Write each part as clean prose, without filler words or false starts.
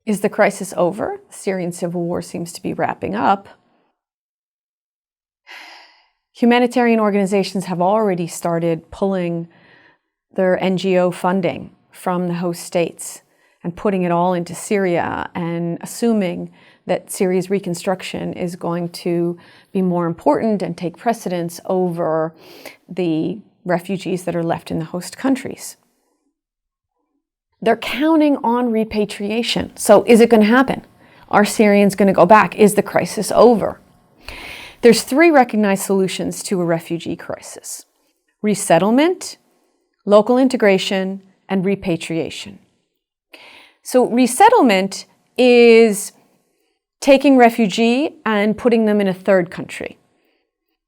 Is the crisis over? The Syrian civil war seems to be wrapping up. Humanitarian organizations have already started pulling their NGO funding from the host states and putting it all into Syria and assuming that Syria's reconstruction is going to be more important and take precedence over the refugees that are left in the host countries. They're counting on repatriation. So is it going to happen? Are Syrians going to go back? Is the crisis over? There's 3 recognized solutions to a refugee crisis: resettlement, local integration, and repatriation. So resettlement is taking refugee and putting them in a third country,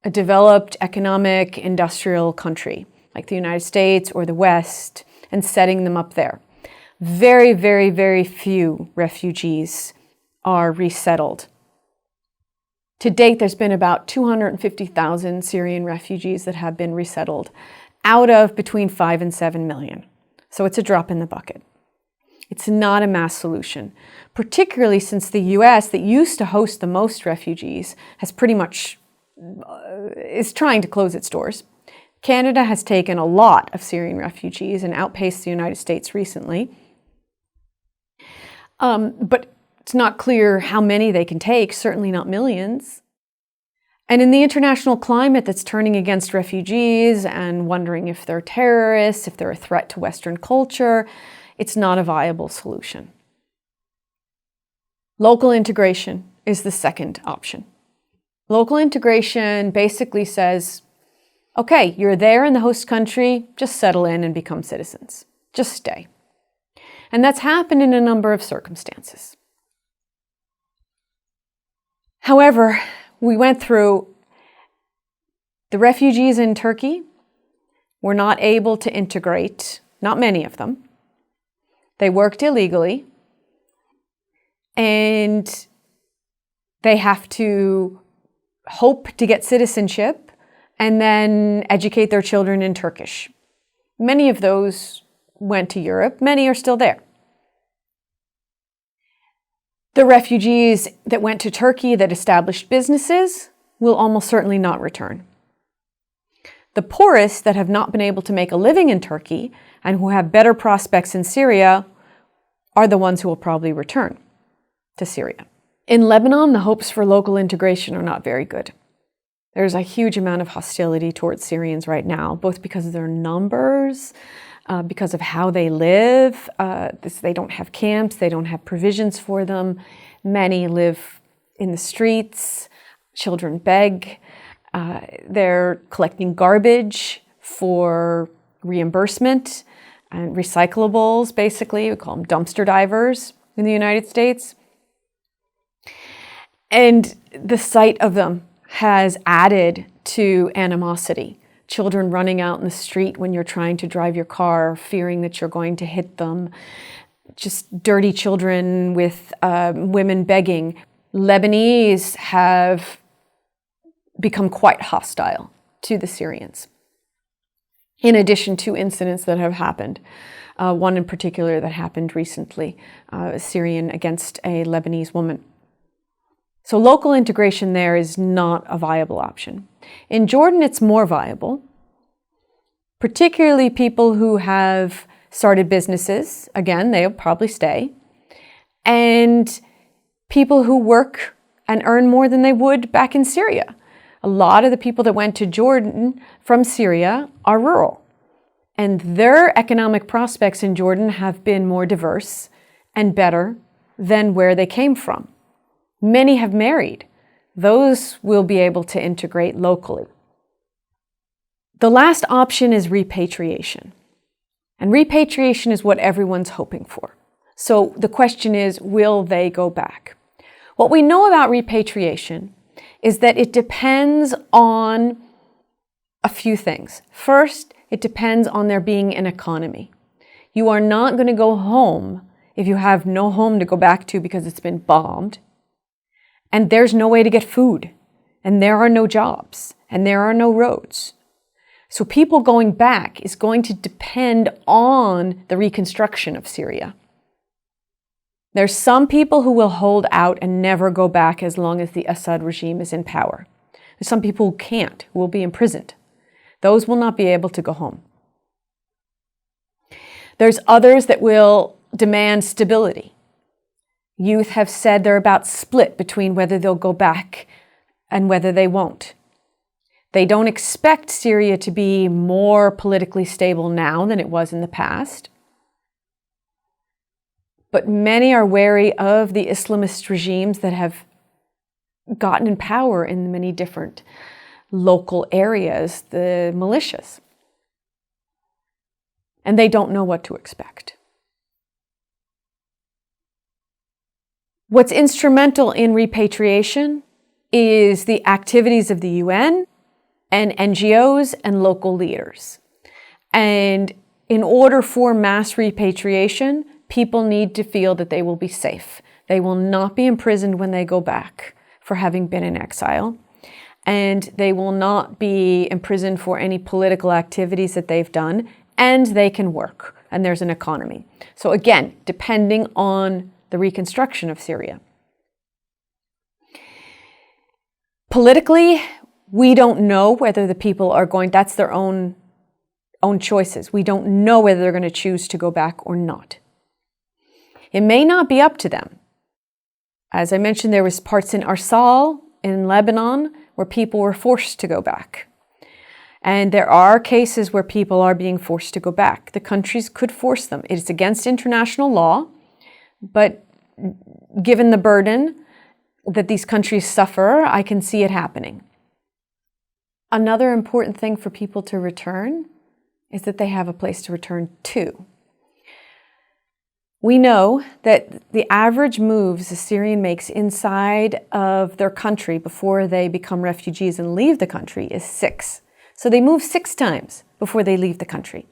a developed economic, industrial country like the United States or the West, and setting them up there. Very, very, very few refugees are resettled. To date, there's been about 250,000 Syrian refugees that have been resettled out of between 5 and 7 million. So it's a drop in the bucket. It's not a mass solution, particularly since the US, that used to host the most refugees, has pretty much is trying to close its doors. Canada has taken a lot of Syrian refugees and outpaced the United States recently. But it's not clear how many they can take, certainly not millions. And in the international climate that's turning against refugees and wondering if they're terrorists, if they're a threat to Western culture, it's not a viable solution. Local integration is the second option. Local integration basically says, okay, you're there in the host country, just settle in and become citizens. Just stay. And that's happened in a number of circumstances. However, we went through the refugees in Turkey were not able to integrate, not many of them. They worked illegally, and they have to hope to get citizenship and then educate their children in Turkish. Many of those went to Europe. Many are still there. The refugees that went to Turkey that established businesses will almost certainly not return. The poorest that have not been able to make a living in Turkey and who have better prospects in Syria are the ones who will probably return to Syria. In Lebanon, the hopes for local integration are not very good. There's a huge amount of hostility towards Syrians right now, both because of their numbers, because of how they live. They don't have camps, they don't have provisions for them. Many live in the streets, children beg. They're collecting garbage for reimbursement and recyclables, basically. We call them dumpster divers in the United States. And the sight of them has added to animosity. Children running out in the street when you're trying to drive your car, fearing that you're going to hit them. Just dirty children with women begging. Lebanese have become quite hostile to the Syrians, in addition to incidents that have happened. One in particular that happened recently, a Syrian against a Lebanese woman. So local integration there is not a viable option. In Jordan, it's more viable, particularly people who have started businesses. Again, they'll probably stay. And people who work and earn more than they would back in Syria. A lot of the people that went to Jordan from Syria are rural. And their economic prospects in Jordan have been more diverse and better than where they came from. Many have married. Those will be able to integrate locally. The last option is repatriation. And repatriation is what everyone's hoping for. So the question is, will they go back? What we know about repatriation is that it depends on a few things. First, it depends on there being an economy. You are not going to go home if you have no home to go back to because it's been bombed. And there's no way to get food, and there are no jobs, and there are no roads. So people going back is going to depend on the reconstruction of Syria. There's some people who will hold out and never go back as long as the Assad regime is in power. There's some people who can't, who will be imprisoned. Those will not be able to go home. There's others that will demand stability. Youth have said they're about split between whether they'll go back and whether they won't. They don't expect Syria to be more politically stable now than it was in the past. But many are wary of the Islamist regimes that have gotten in power in many different local areas, the militias. And they don't know what to expect. What's instrumental in repatriation is the activities of the UN and NGOs and local leaders. And in order for mass repatriation, people need to feel that they will be safe. They will not be imprisoned when they go back for having been in exile. And they will not be imprisoned for any political activities that they've done. And they can work. And there's an economy. So again, depending on the reconstruction of Syria. Politically, we don't know whether the people are going, that's their own choices. We don't know whether they're going to choose to go back or not. It may not be up to them. As I mentioned, there was parts in Arsal in Lebanon where people were forced to go back. And there are cases where people are being forced to go back. The countries could force them. It is against international law, but given the burden that these countries suffer, I can see it happening. Another important thing for people to return is that they have a place to return to. We know that the average moves a Syrian makes inside of their country before they become refugees and leave the country is 6. So they move 6 times before they leave the country.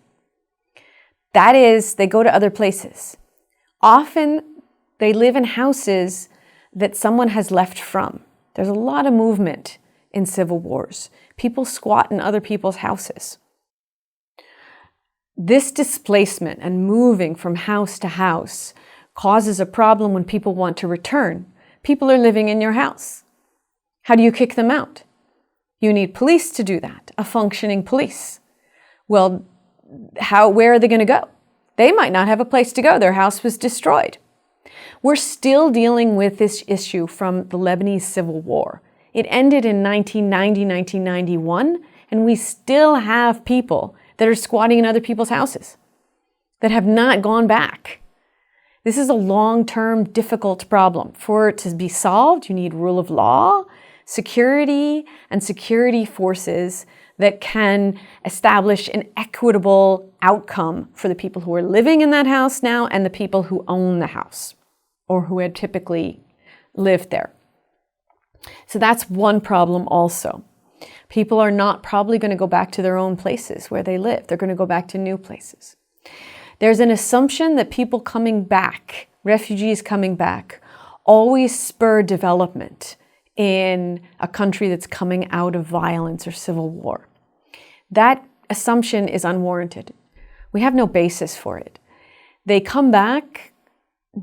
That is, they go to other places. Often they live in houses that someone has left from. There's a lot of movement in civil wars. People squat in other people's houses. This displacement and moving from house to house causes a problem when people want to return. People are living in your house. How do you kick them out? You need police to do that, a functioning police. Well, where are they going to go? They might not have a place to go. Their house was destroyed. We're still dealing with this issue from the Lebanese Civil War. It ended in 1990, 1991, and we still have people that are squatting in other people's houses that have not gone back. This is a long-term, difficult problem. For it to be solved, you need rule of law, security, and security forces that can establish an equitable outcome for the people who are living in that house now and the people who own the house or who had typically lived there. So that's one problem also. People are not probably going to go back to their own places where they live. They're going to go back to new places. There's an assumption that people coming back, refugees coming back, always spur development in a country that's coming out of violence or civil war. That assumption is unwarranted. We have no basis for it. They come back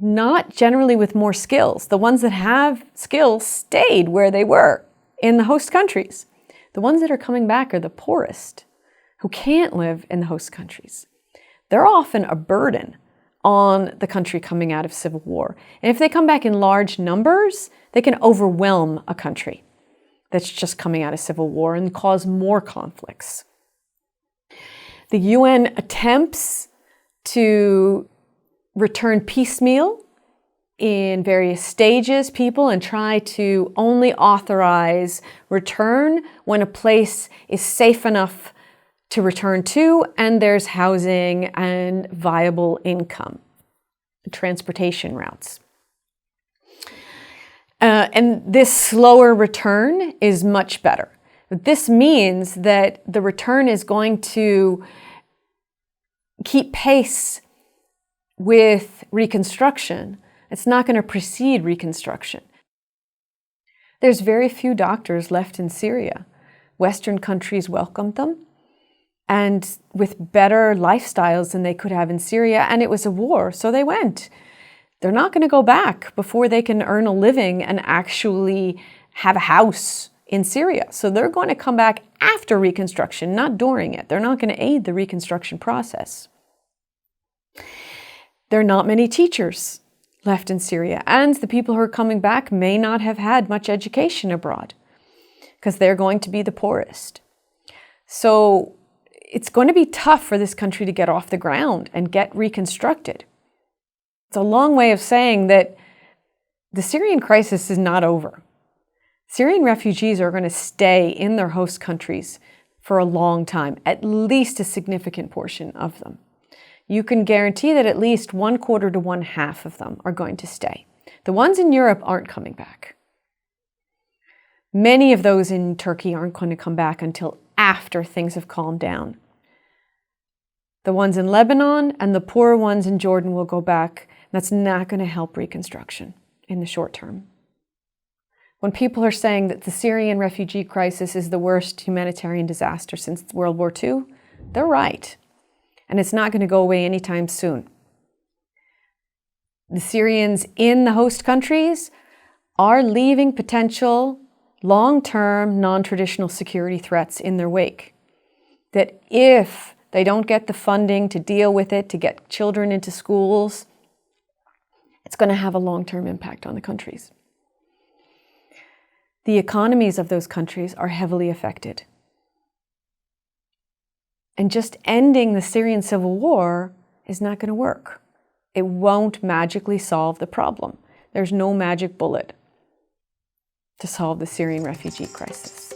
not generally with more skills. The ones that have skills stayed where they were in the host countries. The ones that are coming back are the poorest, who can't live in the host countries. They're often a burden on the country coming out of civil war. And if they come back in large numbers, they can overwhelm a country that's just coming out of civil war and cause more conflicts. The UN attempts to return piecemeal in various stages people and try to only authorize return when a place is safe enough to return to and there's housing and viable income, transportation routes. And this slower return is much better. This means that the return is going to keep pace with reconstruction. It's not going to precede reconstruction. There's very few doctors left in Syria. Western countries welcomed them and with better lifestyles than they could have in Syria, and it was a war, so they went. They're not going to go back before they can earn a living and actually have a house in Syria. So they're going to come back after reconstruction, not during it. They're not going to aid the reconstruction process. There are not many teachers left in Syria, and the people who are coming back may not have had much education abroad because they're going to be the poorest. So it's going to be tough for this country to get off the ground and get reconstructed. It's a long way of saying that the Syrian crisis is not over. Syrian refugees are going to stay in their host countries for a long time, at least a significant portion of them. You can guarantee that at least 1/4 to 1/2 of them are going to stay. The ones in Europe aren't coming back. Many of those in Turkey aren't going to come back until after things have calmed down. The ones in Lebanon and the poorer ones in Jordan will go back. That's not going to help reconstruction in the short term. When people are saying that the Syrian refugee crisis is the worst humanitarian disaster since World War II, they're right. And it's not going to go away anytime soon. The Syrians in the host countries are leaving potential long-term, non-traditional security threats in their wake. That if they don't get the funding to deal with it, to get children into schools, it's going to have a long-term impact on the countries. The economies of those countries are heavily affected. And just ending the Syrian civil war is not going to work. It won't magically solve the problem. There's no magic bullet to solve the Syrian refugee crisis.